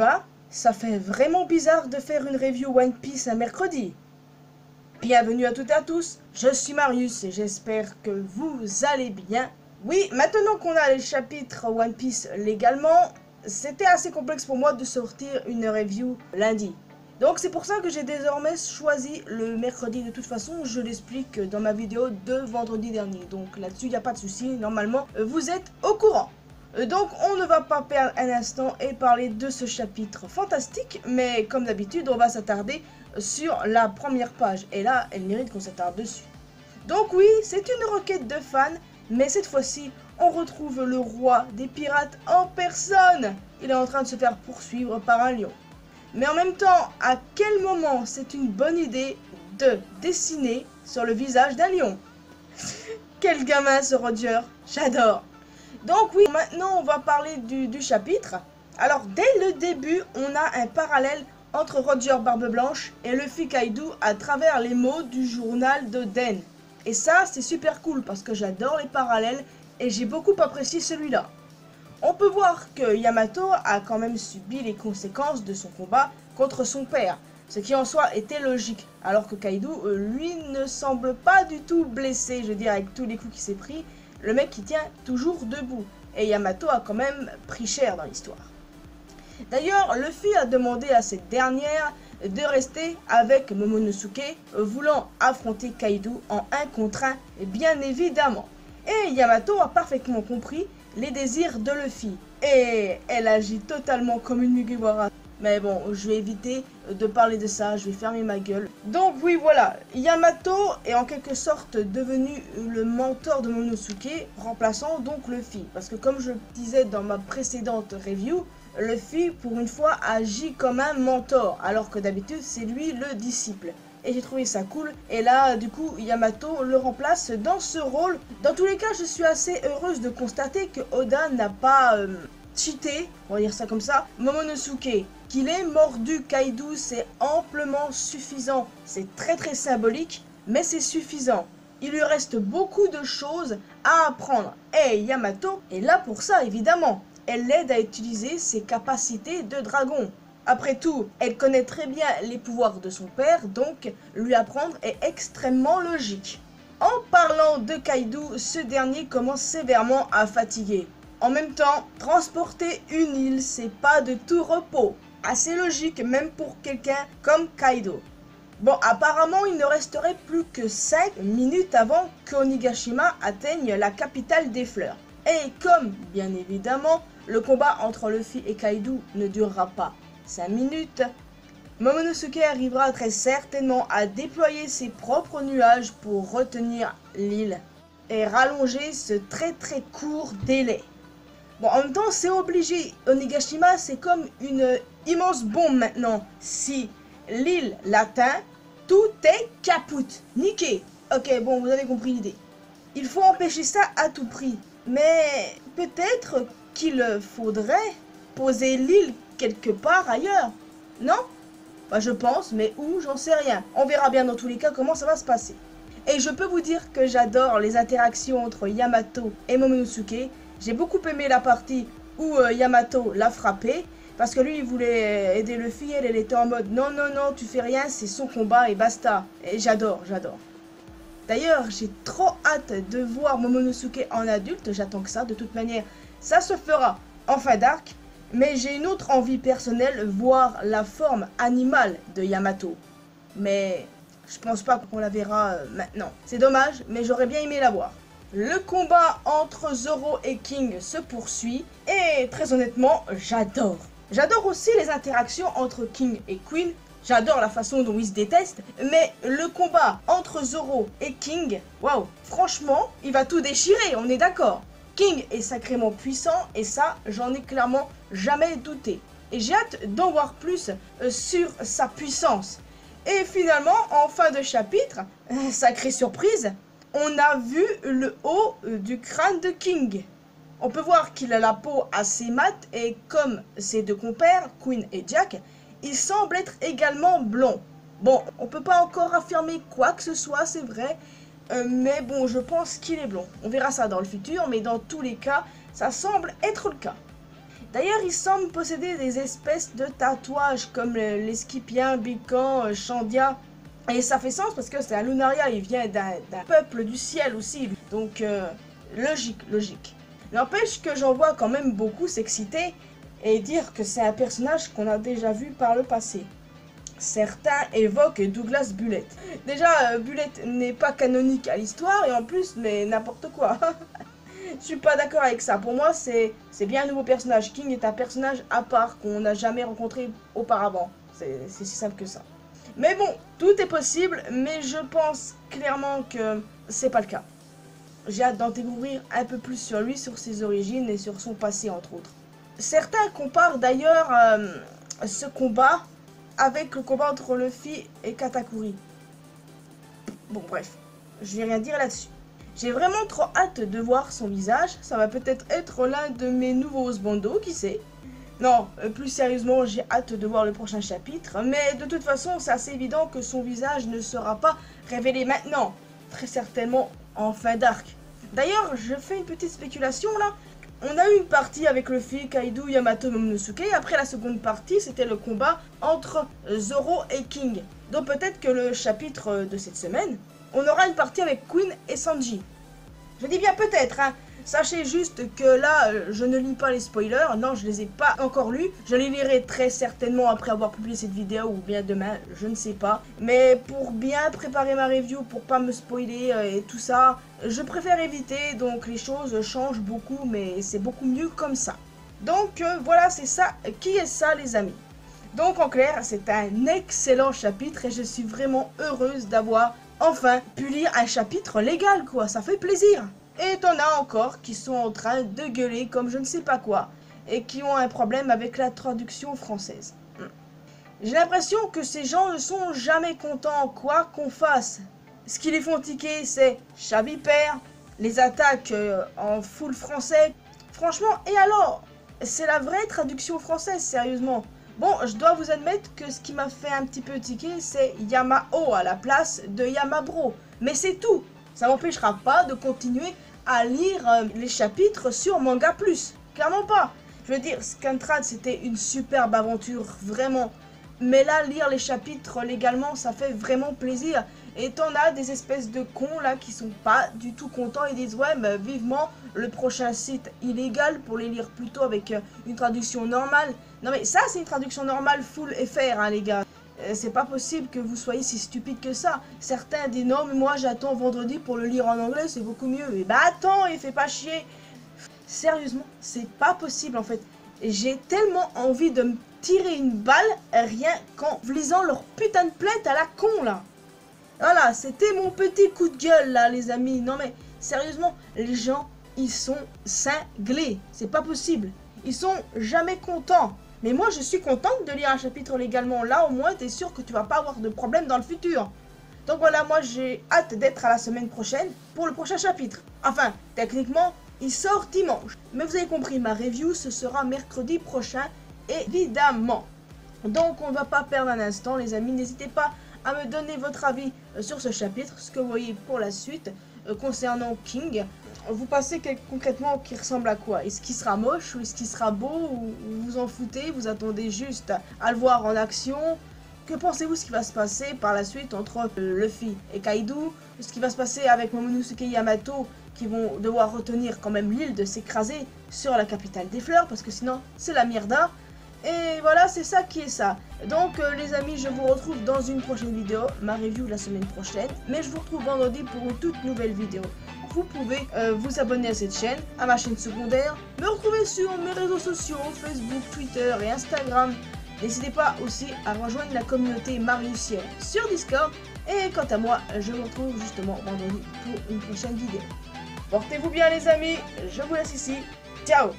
ben, ça fait vraiment bizarre de faire une review One Piece un mercredi. Bienvenue à toutes et à tous, je suis Marius et j'espère que vous allez bien. Oui, maintenant qu'on a les chapitres One Piece légalement, c'était assez complexe pour moi de sortir une review lundi. Donc c'est pour ça que j'ai désormais choisi le mercredi. De toute façon, je l'explique dans ma vidéo de vendredi dernier. Donc là-dessus, il n'y a pas de souci. Normalement, vous êtes au courant. Donc on ne va pas perdre un instant et parler de ce chapitre fantastique. Mais comme d'habitude, on va s'attarder sur la première page. Et là, elle mérite qu'on s'attarde dessus. Donc oui, c'est une requête de fans. Mais cette fois-ci, on retrouve le roi des pirates en personne. Il est en train de se faire poursuivre par un lion. Mais en même temps, à quel moment c'est une bonne idée de dessiner sur le visage d'un lion? Quel gamin ce Roger, j'adore. Donc oui, maintenant on va parler du chapitre. Alors dès le début, on a un parallèle entre Roger Barbe Blanche et Luffy Kaido à travers les mots du journal de Den. Et ça, c'est super cool parce que j'adore les parallèles et j'ai beaucoup apprécié celui-là. On peut voir que Yamato a quand même subi les conséquences de son combat contre son père, ce qui en soi était logique, alors que Kaido, lui, ne semble pas du tout blessé, je veux dire, avec tous les coups qu'il s'est pris, le mec qui tient toujours debout, et Yamato a quand même pris cher dans l'histoire. D'ailleurs, Luffy a demandé à cette dernière de rester avec Momonosuke, voulant affronter Kaido en 1 contre 1, bien évidemment. Et Yamato a parfaitement compris les désirs de Luffy. Et elle agit totalement comme une Mugiwara. Mais bon, je vais éviter de parler de ça, je vais fermer ma gueule. Donc oui, voilà, Yamato est en quelque sorte devenu le mentor de Momonosuke, remplaçant donc Luffy. Parce que comme je disais dans ma précédente review, Luffy, pour une fois, agit comme un mentor, alors que d'habitude, c'est lui le disciple. Et j'ai trouvé ça cool. Et là, du coup, Yamato le remplace dans ce rôle. Dans tous les cas, je suis assez heureuse de constater que Oda n'a pas cheaté, on va dire ça comme ça, Momonosuke. Qu'il ait mordu Kaido, c'est amplement suffisant. C'est très symbolique, mais c'est suffisant. Il lui reste beaucoup de choses à apprendre. Et Yamato est là pour ça, évidemment. Elle l'aide à utiliser ses capacités de dragon. Après tout, elle connaît très bien les pouvoirs de son père, donc lui apprendre est extrêmement logique. En parlant de Kaido, ce dernier commence sévèrement à fatiguer. En même temps, transporter une île, c'est pas de tout repos. Assez logique même pour quelqu'un comme Kaido. Bon, apparemment, il ne resterait plus que 5 minutes avant qu'Onigashima atteigne la capitale des fleurs. Et comme, bien évidemment, le combat entre Luffy et Kaido ne durera pas 5 minutes, Momonosuke arrivera très certainement à déployer ses propres nuages pour retenir l'île et rallonger ce très court délai. Bon, en même temps, c'est obligé. Onigashima, c'est comme une immense bombe maintenant. Si l'île l'atteint, tout est capoute. Niqué. Ok, bon, vous avez compris l'idée. Il faut empêcher ça à tout prix. Mais peut-être qu'il faudrait poser l'île quelque part ailleurs. Non? Bah je pense, mais où, j'en sais rien. On verra bien dans tous les cas comment ça va se passer. Et je peux vous dire que j'adore les interactions entre Yamato et Momonosuke. J'ai beaucoup aimé la partie où Yamato l'a frappé. Parce que lui, il voulait aider Luffy, elle était en mode non, tu fais rien, c'est son combat et basta. Et j'adore. D'ailleurs, j'ai trop hâte de voir Momonosuke en adulte, j'attends que ça, de toute manière, ça se fera en fin d'arc, mais j'ai une autre envie personnelle, voir la forme animale de Yamato. Mais je pense pas qu'on la verra maintenant. C'est dommage, mais j'aurais bien aimé la voir. Le combat entre Zoro et King se poursuit, et très honnêtement, j'adore. J'adore aussi les interactions entre King et Queen. J'adore la façon dont ils se détestent, mais le combat entre Zoro et King, waouh, franchement, il va tout déchirer, on est d'accord. King est sacrément puissant et ça, j'en ai clairement jamais douté. Et j'ai hâte d'en voir plus sur sa puissance. Et finalement, en fin de chapitre, sacrée surprise, on a vu le haut du crâne de King. On peut voir qu'il a la peau assez mate et comme ses deux compères, Queen et Jack, il semble être également blond. Bon, on peut pas encore affirmer quoi que ce soit, c'est vrai, mais bon, je pense qu'il est blond. On verra ça dans le futur, mais dans tous les cas, ça semble être le cas. D'ailleurs, il semble posséder des espèces de tatouages comme les Scipiens, Bican, Chandia. Et ça fait sens parce que c'est un Lunaria, il vient d'un peuple du ciel aussi. Donc, logique. N'empêche que j'en vois quand même beaucoup s'exciter et dire que c'est un personnage qu'on a déjà vu par le passé. Certains évoquent Douglas Bullet. Déjà, Bullet n'est pas canonique à l'histoire et en plus, mais n'importe quoi. Je suis pas d'accord avec ça. Pour moi, c'est bien un nouveau personnage. King est un personnage à part qu'on n'a jamais rencontré auparavant. C'est si simple que ça. Mais bon, tout est possible, mais je pense clairement que c'est pas le cas. J'ai hâte d'en découvrir un peu plus sur lui, sur ses origines et sur son passé entre autres. Certains comparent d'ailleurs ce combat avec le combat entre Luffy et Katakuri. Bon bref, je vais rien dire là-dessus. J'ai vraiment trop hâte de voir son visage, ça va peut-être être l'un de mes nouveaux bandeaux, qui sait. Non, plus sérieusement, j'ai hâte de voir le prochain chapitre, mais de toute façon, c'est assez évident que son visage ne sera pas révélé maintenant, très certainement en fin d'arc. D'ailleurs, je fais une petite spéculation là. On a eu une partie avec Luffy, Kaido, Yamato, Momonosuke. Après la seconde partie, c'était le combat entre Zoro et King. Donc peut-être que le chapitre de cette semaine, on aura une partie avec Queen et Sanji. Je dis bien peut-être, hein. Sachez juste que là, je ne lis pas les spoilers. Non, je les ai pas encore lus. Je les lirai très certainement après avoir publié cette vidéo ou bien demain, je ne sais pas. Mais pour bien préparer ma review, pour pas me spoiler et tout ça, je préfère éviter. Donc les choses changent beaucoup, mais c'est beaucoup mieux comme ça. Donc voilà, c'est ça. Qui est ça, les amis? Donc en clair, c'est un excellent chapitre et je suis vraiment heureuse d'avoir enfin pu lire un chapitre légal, quoi. Ça fait plaisir. Et t'en as encore qui sont en train de gueuler comme je ne sais pas quoi et qui ont un problème avec la traduction française. J'ai l'impression que ces gens ne sont jamais contents quoi qu'on fasse. Ce qui les font tiquer, c'est Chavipère, les attaques en full français. Franchement, et alors? C'est la vraie traduction française, sérieusement. Bon, je dois vous admettre que ce qui m'a fait un petit peu tiquer, c'est Yamao à la place de Yamabro. Mais c'est tout. Ça m'empêchera pas de continuer à lire les chapitres sur Manga Plus. Clairement pas. Je veux dire, Scantrad, c'était une superbe aventure, vraiment. Mais là, lire les chapitres légalement, ça fait vraiment plaisir. Et t'en as des espèces de cons là qui sont pas du tout contents et disent ouais, mais vivement le prochain site illégal pour les lire plutôt avec une traduction normale. Non mais ça, c'est une traduction normale full FR, hein, les gars. C'est pas possible que vous soyez si stupide que ça. Certains disent non, mais moi j'attends vendredi pour le lire en anglais, c'est beaucoup mieux. Et bah attends, il fait pas chier. Sérieusement, c'est pas possible en fait. J'ai tellement envie de me tirer une balle rien qu'en lisant leur putain de plainte à la con là. Voilà, c'était mon petit coup de gueule là, les amis. Non mais sérieusement, les gens, ils sont cinglés. C'est pas possible. Ils sont jamais contents. Mais moi, je suis contente de lire un chapitre légalement. Là, au moins, t'es sûr que tu vas pas avoir de problème dans le futur. Donc voilà, moi, j'ai hâte d'être à la semaine prochaine pour le prochain chapitre. Enfin, techniquement, il sort dimanche. Mais vous avez compris, ma review, ce sera mercredi prochain, évidemment. Donc, on ne va pas perdre un instant, les amis. N'hésitez pas à me donner votre avis sur ce chapitre, ce que vous voyez pour la suite concernant King. Vous pensez concrètement qu'il ressemble à quoi? Est-ce qu'il sera moche ou est-ce qu'il sera beau ou vous vous en foutez? Vous attendez juste à le voir en action? Que pensez-vous ce qui va se passer par la suite entre Luffy et Kaido? Ce qui va se passer avec Momonosuke et Yamato qui vont devoir retenir quand même l'île de s'écraser sur la capitale des fleurs parce que sinon c'est la mierda. Et voilà, c'est ça qui est ça. Donc les amis, je vous retrouve dans une prochaine vidéo, ma review la semaine prochaine. Mais je vous retrouve vendredi pour une toute nouvelle vidéo. Vous pouvez vous abonner à cette chaîne, à ma chaîne secondaire, me retrouver sur mes réseaux sociaux, Facebook, Twitter et Instagram. N'hésitez pas aussi à rejoindre la communauté Mariusienne sur Discord. Et quant à moi, je vous retrouve justement vendredi pour une prochaine vidéo. Portez-vous bien les amis, je vous laisse ici. Ciao!